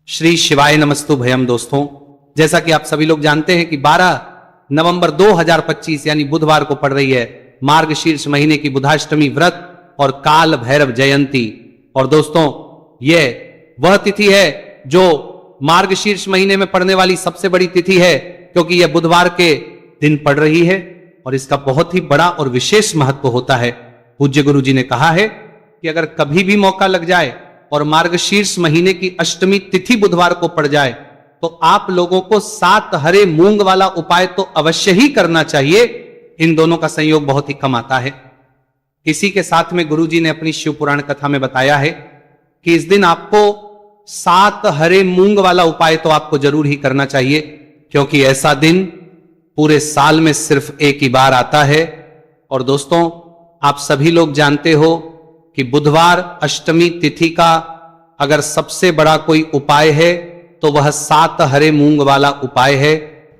श्री शिवाय नमस्तु भयम। दोस्तों, जैसा कि आप सभी लोग जानते हैं कि 12 नवंबर 2025 यानी बुधवार को पड़ रही है मार्गशीर्ष महीने की बुधाष्टमी व्रत और काल भैरव जयंती। और दोस्तों, यह वह तिथि है जो मार्गशीर्ष महीने में पड़ने वाली सबसे बड़ी तिथि है, क्योंकि यह बुधवार के दिन पड़ रही है और इसका बहुत ही बड़ा और विशेष महत्व होता है। पूज्य गुरु जी ने कहा है कि अगर कभी भी मौका लग जाए और मार्गशीर्ष महीने की अष्टमी तिथि बुधवार को पड़ जाए तो आप लोगों को 7 हरे मूंग वाला उपाय तो अवश्य ही करना चाहिए। इन दोनों का संयोग बहुत ही कम आता है। इसी के साथ में गुरु जी ने अपनी शिव पुराण कथा में बताया है कि इस दिन आपको 7 हरे मूंग वाला उपाय तो आपको जरूर ही करना चाहिए, क्योंकि ऐसा दिन पूरे साल में सिर्फ एक ही बार आता है। और दोस्तों, आप सभी लोग जानते हो कि बुधवार अष्टमी तिथि का अगर सबसे बड़ा कोई उपाय है तो वह 7 हरे मूंग वाला उपाय है।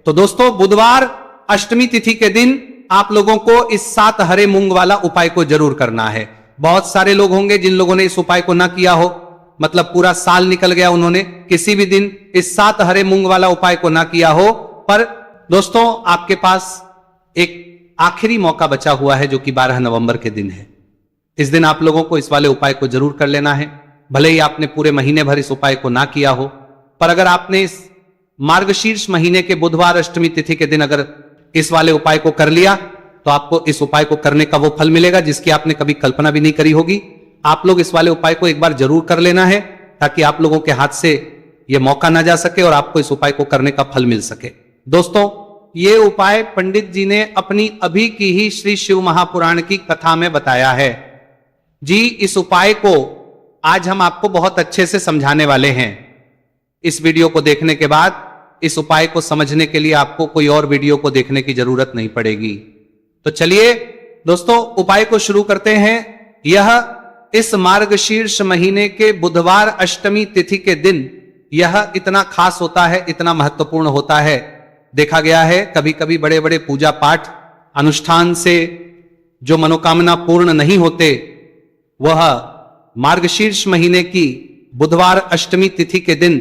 तो दोस्तों, बुधवार अष्टमी तिथि के दिन आप लोगों को इस 7 हरे मूंग वाला उपाय को जरूर करना है। बहुत सारे लोग होंगे जिन लोगों ने इस उपाय को ना किया हो, मतलब पूरा साल निकल गया, उन्होंने किसी भी दिन इस 7 हरे मूंग वाला उपाय को ना किया हो। पर दोस्तों, आपके पास एक आखिरी मौका बचा हुआ है जो कि 12 नवंबर के दिन है। इस दिन आप लोगों को इस वाले उपाय को जरूर कर लेना है। भले ही आपने पूरे महीने भर इस उपाय को ना किया हो, पर अगर आपने इस मार्गशीर्ष महीने के बुधवार अष्टमी तिथि के दिन अगर इस वाले उपाय को कर लिया तो आपको इस उपाय को करने का वो फल मिलेगा जिसकी आपने कभी कल्पना भी नहीं करी होगी। आप लोग इस वाले उपाय को एक बार जरूर कर लेना है ताकि आप लोगों के हाथ से यह मौका ना जा सके और आपको इस उपाय को करने का फल मिल सके। दोस्तों, ये उपाय पंडित जी ने अपनी अभी की ही श्री शिव महापुराण की कथा में बताया है जी। इस उपाय को आज हम आपको बहुत अच्छे से समझाने वाले हैं। इस वीडियो को देखने के बाद इस उपाय को समझने के लिए आपको कोई और वीडियो को देखने की जरूरत नहीं पड़ेगी। तो चलिए दोस्तों, उपाय को शुरू करते हैं। यह इस मार्गशीर्ष महीने के बुधवार अष्टमी तिथि के दिन यह इतना खास होता है, इतना महत्वपूर्ण होता है। देखा गया है कभी कभी बड़े बड़े पूजा पाठ अनुष्ठान से जो मनोकामना पूर्ण नहीं होते, वह मार्गशीर्ष महीने की बुधवार अष्टमी तिथि के दिन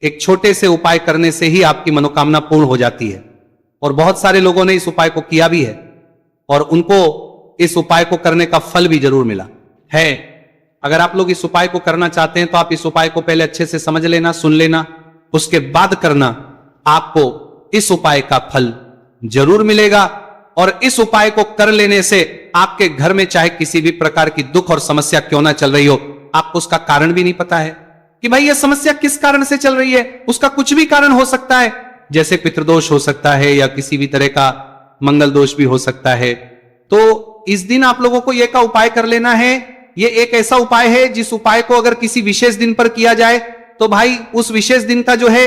एक छोटे से उपाय करने से ही आपकी मनोकामना पूर्ण हो जाती है। और बहुत सारे लोगों ने इस उपाय को किया भी है और उनको इस उपाय को करने का फल भी जरूर मिला है। अगर आप लोग इस उपाय को करना चाहते हैं तो आप इस उपाय को पहले अच्छे से समझ लेना, सुन लेना, उसके बाद करना। आपको इस उपाय का फल जरूर मिलेगा और इस उपाय को कर लेने से आपके घर में चाहे किसी भी प्रकार की दुख और समस्या क्यों ना चल रही हो, आपको उसका कारण भी नहीं पता है कि भाई यह समस्या किस कारण से चल रही है। उसका कुछ भी कारण हो सकता है, जैसे पितृदोष हो सकता है या किसी भी तरह का मंगल दोष भी हो सकता है। तो इस दिन आप लोगों को यह का उपाय कर लेना है। यह एक ऐसा उपाय है जिस उपाय को अगर किसी विशेष दिन पर किया जाए तो भाई उस विशेष दिन का जो है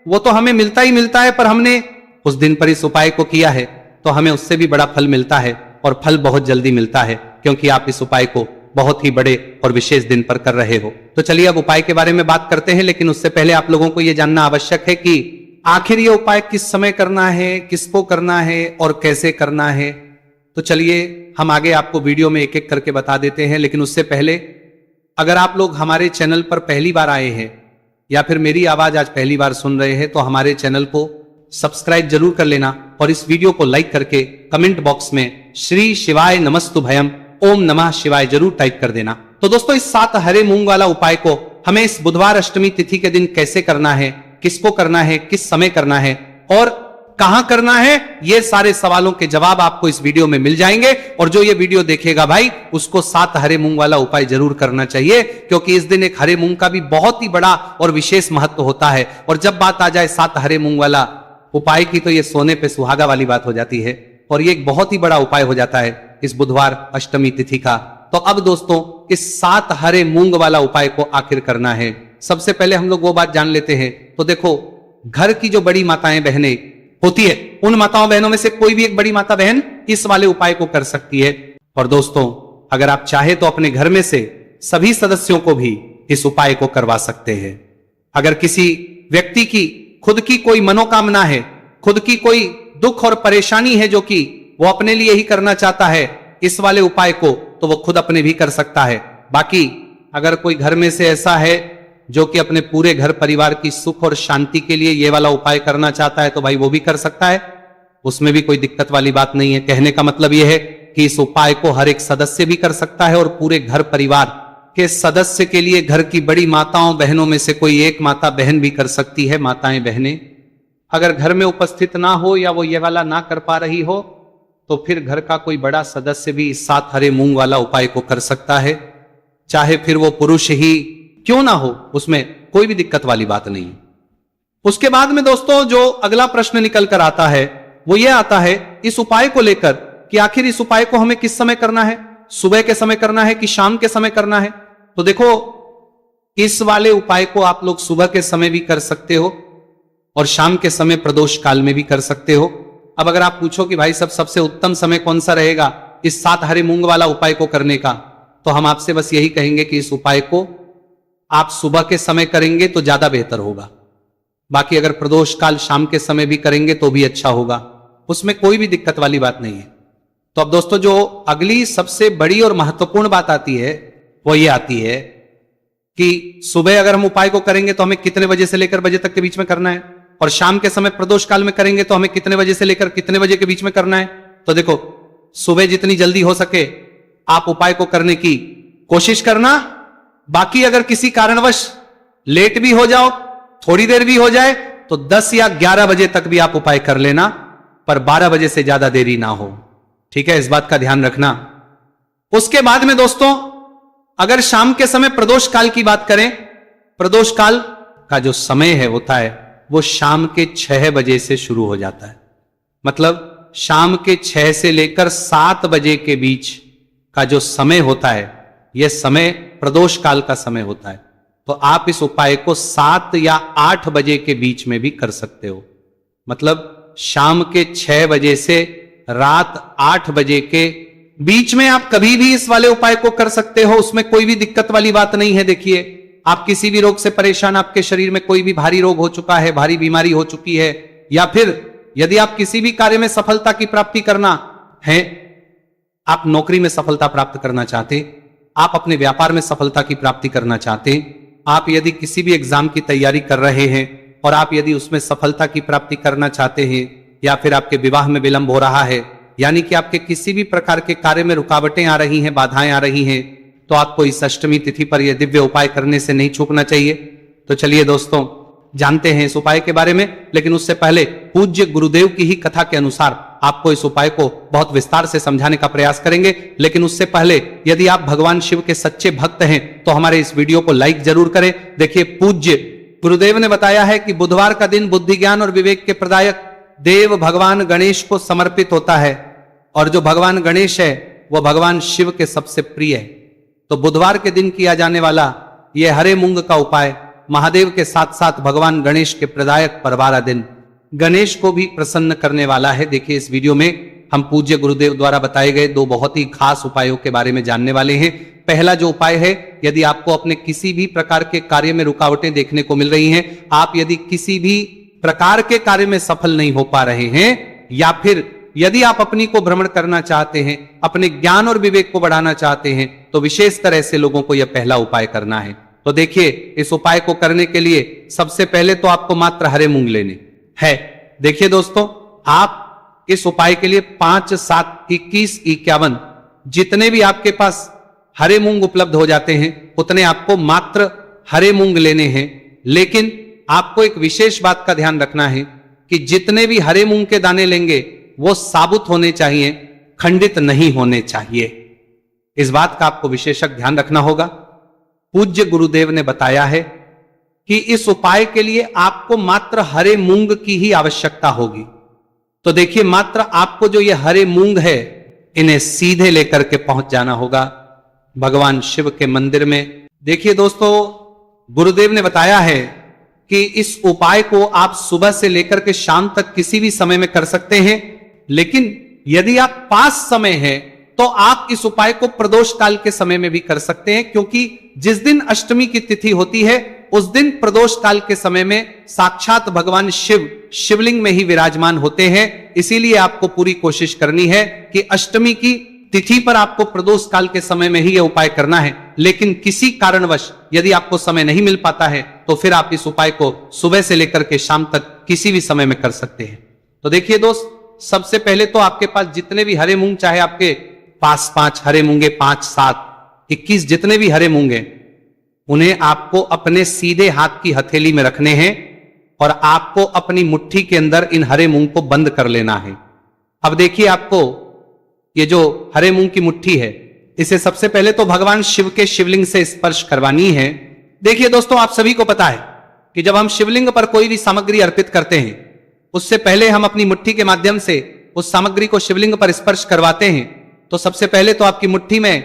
वो तो हमें मिलता ही मिलता है, पर हमने उस दिन पर इस उपाय को किया है तो हमें उससे भी बड़ा फल मिलता है और फल बहुत जल्दी मिलता है, क्योंकि आप इस उपाय को बहुत ही बड़े और विशेष दिन पर कर रहे हो। तो चलिए अब उपाय के बारे में बात करते हैं, लेकिन उससे पहले आप लोगों को यह जानना आवश्यक है कि आखिर ये उपाय किस समय करना है, किसको करना है और कैसे करना है। तो चलिए हम आगे आपको वीडियो में एक एक करके बता देते हैं। लेकिन उससे पहले अगर आप लोग हमारे चैनल पर पहली बार आए हैं या फिर मेरी आवाज आज पहली बार सुन रहे हैं तो हमारे चैनल को सब्सक्राइब जरूर कर लेना और इस वीडियो को लाइक करके कमेंट बॉक्स में श्री शिवाय नमस्तु भयम ओम नमः शिवाय जरूर टाइप कर देना। तो दोस्तों, इस 7 हरे मूंग वाला उपाय को हमें इस बुधवार अष्टमी तिथि के दिन कैसे करना है, किसको करना है, किस समय करना है और कहां करना है, ये सारे सवालों के जवाब आपको इस वीडियो में मिल जाएंगे। और जो ये वीडियो देखेगा भाई उसको 7 हरे मूंग वाला उपाय जरूर करना चाहिए, क्योंकि इस दिन एक हरे मूंग का भी बहुत ही बड़ा और विशेष महत्व होता है। और जब बात आ जाए 7 हरे मूंग वाला उपाय की तो ये सोने पे सुहागा वाली बात हो जाती है और ये एक बहुत ही बड़ा उपाय हो जाता है इस बुधवार अष्टमी तिथि का। तो अब दोस्तों, इस 7 हरे मूंग वाला उपाय को आखिर करना है। सबसे पहले हम लोग वो बात जान लेते हैं। तो देखो, घर की जो बड़ी माताएं बहनें होती है, उन माताओं बहनों में से कोई भी एक बड़ी माता बहन इस वाले उपाय को कर सकती है। और दोस्तों, अगर आप चाहे तो अपने घर में से सभी सदस्यों को भी इस उपाय को करवा सकते हैं। अगर किसी व्यक्ति की खुद की कोई मनोकामना है, खुद की कोई दुख और परेशानी है जो कि वो अपने लिए ही करना चाहता है इस वाले उपाय को, तो वो खुद अपने भी कर सकता है। बाकी अगर कोई घर में से ऐसा है जो कि अपने पूरे घर परिवार की सुख और शांति के लिए ये वाला उपाय करना चाहता है तो भाई वो भी कर सकता है, उसमें भी कोई दिक्कत वाली बात नहीं है। कहने का मतलब यह है कि इस उपाय को हर एक सदस्य भी कर सकता है और पूरे घर परिवार के सदस्य के लिए घर की बड़ी माताओं बहनों में से कोई एक माता बहन भी कर सकती है। माताएं बहनें अगर घर में उपस्थित ना हो या वो ये वाला ना कर पा रही हो तो फिर घर का कोई बड़ा सदस्य भी इस 7 हरे मूंग वाला उपाय को कर सकता है, चाहे फिर वो पुरुष ही क्यों ना हो, उसमें कोई भी दिक्कत वाली बात नहीं। उसके बाद में दोस्तों जो अगला प्रश्न निकल कर आता है वो ये आता है इस उपाय को लेकर कि आखिर इस उपाय को हमें किस समय करना है, सुबह के समय करना है कि शाम के समय करना है। तो देखो इस वाले उपाय को आप लोग सुबह के समय भी कर सकते हो और शाम के समय प्रदोष काल में भी कर सकते हो। अब अगर आप पूछो कि भाई सबसे उत्तम समय कौन सा रहेगा इस 7 हरे मूंग वाला उपाय को करने का, तो हम आपसे बस यही कहेंगे कि इस उपाय को आप सुबह के समय करेंगे तो ज्यादा बेहतर होगा। बाकी अगर प्रदोष काल शाम के समय भी करेंगे तो भी अच्छा होगा, उसमें कोई भी दिक्कत वाली बात नहीं है। तो अब दोस्तों जो अगली सबसे बड़ी और महत्वपूर्ण बात आती है वो ये आती है कि सुबह अगर हम उपाय को करेंगे तो हमें कितने बजे से लेकर बजे तक के बीच में करना है, और शाम के समय प्रदोष काल में करेंगे तो हमें कितने बजे से लेकर कितने बजे के बीच में करना है। तो देखो सुबह जितनी जल्दी हो सके आप उपाय को करने की कोशिश करना। बाकी अगर किसी कारणवश लेट भी हो जाओ, थोड़ी देर भी हो जाए तो 10 या 11 बजे तक भी आप उपाय कर लेना, पर 12 बजे से ज्यादा देरी ना हो, ठीक है, इस बात का ध्यान रखना। उसके बाद में दोस्तों अगर शाम के समय प्रदोष काल की बात करें, प्रदोष काल का जो समय है होता है वो शाम के 6 बजे से शुरू हो जाता है। मतलब शाम के 6 से लेकर 7 बजे के बीच का जो समय होता है यह समय प्रदोष काल का समय होता है। तो आप इस उपाय को 7 या 8 बजे के बीच में भी कर सकते हो। मतलब शाम के 6 बजे से रात 8 बजे के बीच में आप कभी भी इस वाले उपाय को कर सकते हो, उसमें कोई भी दिक्कत वाली बात नहीं है। देखिए आप किसी भी रोग से परेशान, आपके शरीर में कोई भी भारी रोग हो चुका है, भारी बीमारी हो चुकी है, या फिर यदि आप किसी भी कार्य में सफलता की प्राप्ति करना है, आप नौकरी में सफलता प्राप्त करना चाहते, आप अपने व्यापार में सफलता की प्राप्ति करना चाहते, आप यदि किसी भी एग्जाम की तैयारी कर रहे हैं और आप यदि उसमें सफलता की प्राप्ति करना चाहते हैं, या फिर आपके विवाह में विलंब हो रहा है, यानी कि आपके किसी भी प्रकार के कार्य में रुकावटें आ रही हैं, बाधाएं आ रही हैं, तो आपको इस अष्टमी तिथि पर यह दिव्य उपाय करने से नहीं चूकना चाहिए। तो चलिए दोस्तों जानते हैं इस उपाय के बारे में, लेकिन उससे पहले पूज्य गुरुदेव की ही कथा के अनुसार आपको इस उपाय को बहुत विस्तार से समझाने का प्रयास करेंगे। लेकिन उससे पहले यदि आप भगवान शिव के सच्चे भक्त हैं तो हमारे इस वीडियो को लाइक जरूर करें। देखिए पूज्य गुरुदेव ने बताया है कि बुधवार का दिन बुद्धि ज्ञान और विवेक के प्रदायक देव भगवान गणेश को समर्पित होता है, और जो भगवान गणेश है वह भगवान शिव के सबसे प्रिय है। तो बुधवार के दिन किया जाने वाला यह हरे मूंग का उपाय महादेव के साथ साथ भगवान गणेश के प्रदायक परवारा दिन गणेश को भी प्रसन्न करने वाला है। देखिए इस वीडियो में हम पूज्य गुरुदेव द्वारा बताए गए 2 बहुत ही खास उपायों के बारे में जानने वाले हैं। पहला जो उपाय है, यदि आपको अपने किसी भी प्रकार के कार्य में रुकावटें देखने को मिल रही हैं, आप यदि किसी भी प्रकार के कार्य में सफल नहीं हो पा रहे हैं, या फिर यदि आप अपनी को भ्रमण करना चाहते हैं, अपने ज्ञान और विवेक को बढ़ाना चाहते हैं, तो विशेषकर ऐसे लोगों को यह पहला उपाय करना है। तो देखिए इस उपाय को करने के लिए सबसे पहले तो आपको मात्र हरे मूंग लेने है। देखिए दोस्तों आप इस उपाय के लिए 5, 7, 21, 51 जितने भी आपके पास हरे मूंग उपलब्ध हो जाते हैं उतने आपको मात्र हरे मूंग लेने हैं। लेकिन आपको एक विशेष बात का ध्यान रखना है कि जितने भी हरे मूंग के दाने लेंगे वो साबुत होने चाहिए, खंडित नहीं होने चाहिए। इस बात का आपको विशेषक ध्यान रखना होगा। पूज्य गुरुदेव ने बताया है कि इस उपाय के लिए आपको मात्र हरे मूंग की ही आवश्यकता होगी। तो देखिए मात्र आपको जो ये हरे मूंग है इन्हें सीधे लेकर के पहुंच जाना होगा भगवान शिव के मंदिर में। देखिए दोस्तों गुरुदेव ने बताया है कि इस उपाय को आप सुबह से लेकर के शाम तक किसी भी समय में कर सकते हैं, लेकिन यदि आप पास समय है तो आप इस उपाय को प्रदोष काल के समय में भी कर सकते हैं, क्योंकि जिस दिन अष्टमी की तिथि होती है उस दिन प्रदोष काल के समय में साक्षात भगवान शिव शिवलिंग में ही विराजमान होते हैं। इसीलिए आपको पूरी कोशिश करनी है कि अष्टमी की तिथि पर आपको प्रदोष काल के समय में ही यह उपाय करना है, लेकिन किसी कारणवश यदि आपको समय नहीं मिल पाता है तो फिर आप इस उपाय को सुबह से लेकर के शाम तक किसी भी समय में कर सकते हैं। तो देखिए दोस्त, सबसे पहले तो आपके पास जितने भी हरे मूंग, चाहे आपके पास 5 हरे मूंगे, 5, 7, 21 जितने भी हरे मूंगे, उन्हें आपको अपने सीधे हाथ की हथेली में रखने हैं और आपको अपनी मुट्ठी के अंदर इन हरे मूंग को बंद कर लेना है। अब देखिए, आपको ये जो हरे मूंग की मुट्ठी है, इसे सबसे पहले तो भगवान शिव के शिवलिंग से स्पर्श करवानी है। देखिए दोस्तों, आप सभी को पता है कि जब हम शिवलिंग पर कोई भी सामग्री अर्पित करते हैं, उससे पहले हम अपनी मुट्ठी के माध्यम से उस सामग्री को शिवलिंग पर स्पर्श करवाते हैं। तो सबसे पहले तो आपकी मुट्ठी में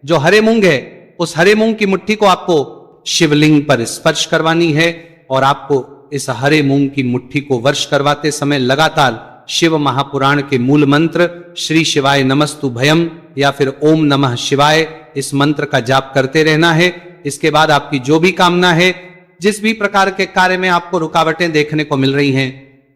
जो हरे मूंग है, उस हरे मूंग की मुट्ठी को आपको शिवलिंग पर स्पर्श करवानी है और आपको इस हरे मूंग की मुट्ठी को वर्ष करवाते समय लगातार शिव महापुराण के मूल मंत्र श्री शिवाय नमस्तु भयम या फिर ओम नमः शिवाय, इस मंत्र का जाप करते रहना है। इसके बाद आपकी जो भी कामना है, जिस भी प्रकार के कार्य में आपको रुकावटें देखने को मिल रही हैं,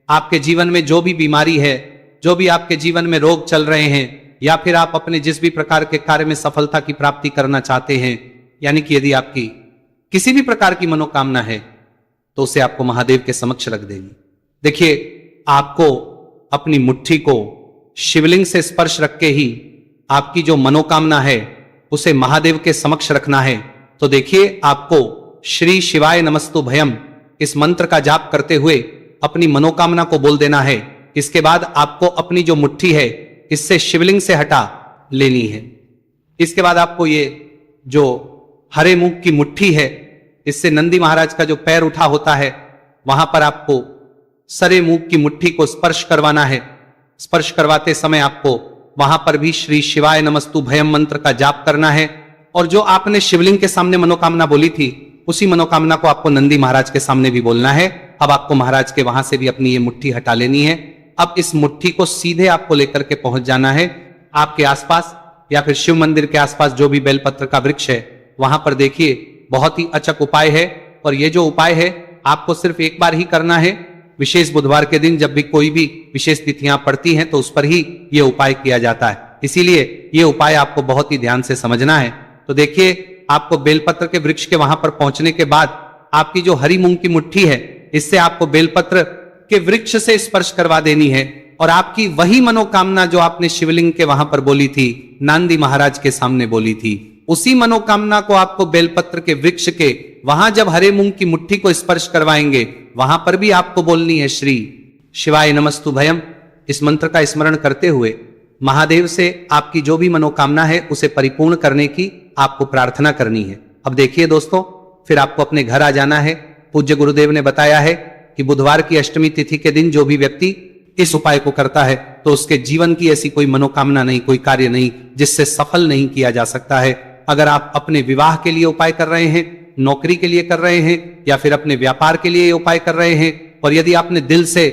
आपके जीवन में जो भी बीमारी है, जो भी आपके जीवन में रोग चल रहे हैं, या फिर आप अपने जिस भी प्रकार के कार्य में सफलता की प्राप्ति करना चाहते हैं, यानी कि यदि आपकी किसी भी प्रकार की मनोकामना है तो उसे आपको महादेव के समक्ष रख देगी। देखिए, आपको अपनी मुट्ठी को शिवलिंग से स्पर्श रख के ही आपकी जो मनोकामना है उसे महादेव के समक्ष रखना है। तो देखिए, आपको श्री शिवाय नमस्तु भयम इस मंत्र का जाप करते हुए अपनी मनोकामना को बोल देना है। इसके बाद आपको अपनी जो मुट्ठी है इससे शिवलिंग से हटा लेनी है। इसके बाद आपको ये जो हरे मूंग की मुट्ठी है, इससे नंदी महाराज का जो पैर उठा होता है, वहां पर आपको सरे मूंग की मुट्ठी को स्पर्श करवाना है। स्पर्श करवाते समय आपको वहां पर भी श्री शिवाय नमस्तु भयम मंत्र का जाप करना है और जो आपने शिवलिंग के सामने मनोकामना बोली थी, उसी मनोकामना को आपको नंदी महाराज के सामने भी बोलना है। अब आपको महाराज के वहां से भी अपनी ये मुट्ठी हटा लेनी है। अब इस मुट्ठी को सीधे आपको लेकर के पहुंच जाना है आपके आसपास या फिर शिव मंदिर के आसपास जो भी बेलपत्र का वृक्ष है, वहां पर देखिए, बहुत ही अचक उपाय है। और ये जो उपाय है आपको सिर्फ एक बार ही करना है। विशेष बुधवार के दिन जब भी कोई भी विशेष तिथियां पड़ती हैं तो उस पर ही यह उपाय किया जाता है, इसीलिए यह उपाय आपको बहुत ही ध्यान से समझना है। तो देखिए, आपको बेलपत्र के वृक्ष के वहां पर पहुंचने के बाद आपकी जो हरी मूंग की मुट्ठी है, इससे आपको बेलपत्र के वृक्ष से स्पर्श करवा देनी है और आपकी वही मनोकामना जो आपने शिवलिंग के वहां पर बोली थी, नांदी महाराज के सामने बोली थी, उसी मनोकामना को आपको बेलपत्र के वृक्ष के वहां जब हरे मूंग की मुट्ठी को स्पर्श करवाएंगे, वहां पर भी आपको बोलनी है श्री शिवाय नमस्तु भयम। इस मंत्र का स्मरण करते हुए महादेव से आपकी जो भी मनोकामना है उसे परिपूर्ण करने की आपको प्रार्थना करनी है। अब देखिए दोस्तों, फिर आपको अपने घर आ जाना है। पूज्य गुरुदेव ने बताया है कि बुधवार की अष्टमी तिथि के दिन जो भी व्यक्ति इस उपाय को करता है तो उसके जीवन की ऐसी कोई मनोकामना नहीं, कोई कार्य नहीं जिससे सफल नहीं किया जा सकता है। अगर आप अपने विवाह के लिए उपाय कर रहे हैं, नौकरी के लिए कर रहे हैं या फिर अपने व्यापार के लिए उपाय कर रहे हैं, और यदि आपने दिल से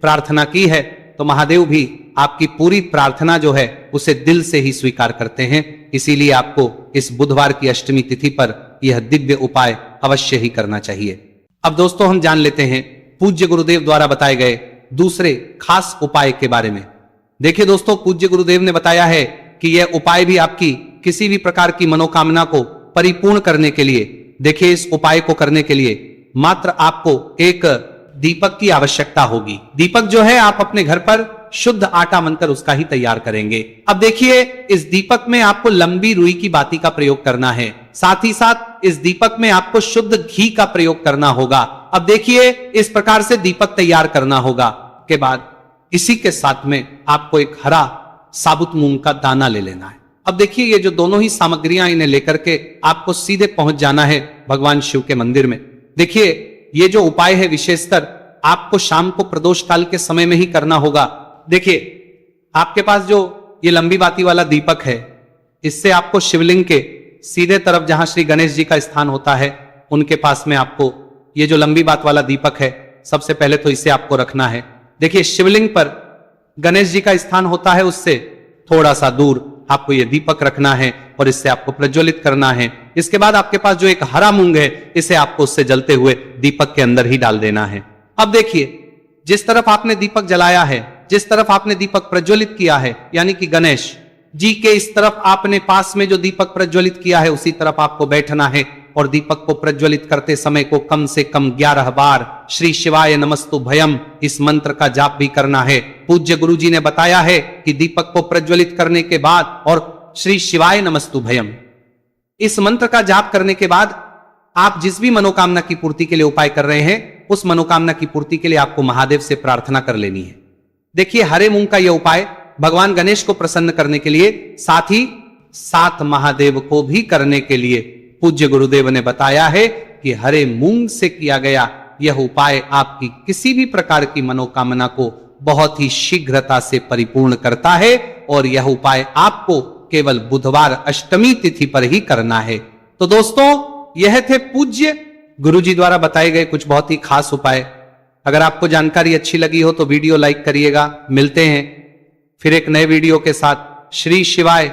प्रार्थना की है तो महादेव भी आपकी पूरी प्रार्थना जो है उसे दिल से ही स्वीकार करते हैं। इसीलिए आपको इस बुधवार की अष्टमी तिथि पर यह दिव्य उपाय अवश्य ही करना चाहिए। अब दोस्तों, हम जान लेते हैं पूज्य गुरुदेव द्वारा बताए गए दूसरे खास उपाय के बारे में। देखिए दोस्तों, पूज्य गुरुदेव ने बताया है कि यह उपाय भी आपकी किसी भी प्रकार की मनोकामना को परिपूर्ण करने के लिए, देखिए, इस उपाय को करने के लिए मात्र आपको एक दीपक की आवश्यकता होगी। दीपक जो है आप अपने घर पर शुद्ध आटा मंतर उसका ही तैयार करेंगे। अब देखिए, इस दीपक में आपको लंबी रुई की बाती का प्रयोग करना है, साथ ही साथ इस दीपक में आपको शुद्ध घी का प्रयोग करना होगा। अब देखिए, इस प्रकार से दीपक तैयार करना होगा। के बाद इसी के साथ में आपको एक हरा साबुत मूंग का दाना ले लेना है। अब देखिए, ये जो दोनों ही सामग्रियां, इन्हें लेकर के आपको सीधे पहुंच जाना है भगवान शिव के मंदिर में। देखिए, ये जो उपाय है विशेषकर आपको शाम को प्रदोष काल के समय में ही करना होगा। देखिए, आपके पास जो ये लंबी बाती वाला दीपक है, इससे आपको शिवलिंग के सीधे तरफ जहां श्री गणेश जी का स्थान होता है, उनके पास में आपको ये जो लंबी बात वाला दीपक है, सबसे पहले तो इसे आपको रखना है। देखिए, शिवलिंग पर गणेश जी का स्थान होता है, उससे थोड़ा सा दूर आपको ये दीपक रखना है और इससे आपको प्रज्वलित करना है। इसके बाद आपके पास जो एक हरा मूंग है, इसे आपको उससे जलते हुए दीपक के अंदर ही डाल देना है। अब देखिए, जिस तरफ आपने दीपक जलाया है, जिस तरफ आपने दीपक प्रज्वलित किया है, यानी कि गणेश, जी के इस तरफ आपने पास में जो दीपक प्रज्वलित किया है उसी तरफ आपको बैठना है और दीपक को प्रज्वलित करते समय को कम से कम 11 बार श्री शिवाय नमस्तु भयम इस मंत्र का जाप भी करना है। पूज्य गुरु जी ने बताया है कि दीपक को प्रज्वलित करने के बाद और श्री शिवाय नमस्तु भयम इस मंत्र का जाप करने के बाद आप जिस भी मनोकामना की पूर्ति के लिए उपाय कर रहे हैं उस मनोकामना की पूर्ति के लिए आपको महादेव से प्रार्थना कर लेनी है। देखिए, हरे मूंग का यह उपाय भगवान गणेश को प्रसन्न करने के लिए, साथ ही 7 महादेव को भी करने के लिए पूज्य गुरुदेव ने बताया है कि हरे मूंग से किया गया यह उपाय आपकी किसी भी प्रकार की मनोकामना को बहुत ही शीघ्रता से परिपूर्ण करता है और यह उपाय आपको केवल बुधवार अष्टमी तिथि पर ही करना है। तो दोस्तों, यह थे पूज्य गुरुजी द्वारा बताए गए कुछ बहुत ही खास उपाय। अगर आपको जानकारी अच्छी लगी हो तो वीडियो लाइक करिएगा। मिलते हैं फिर एक नए वीडियो के साथ। श्री शिवाय।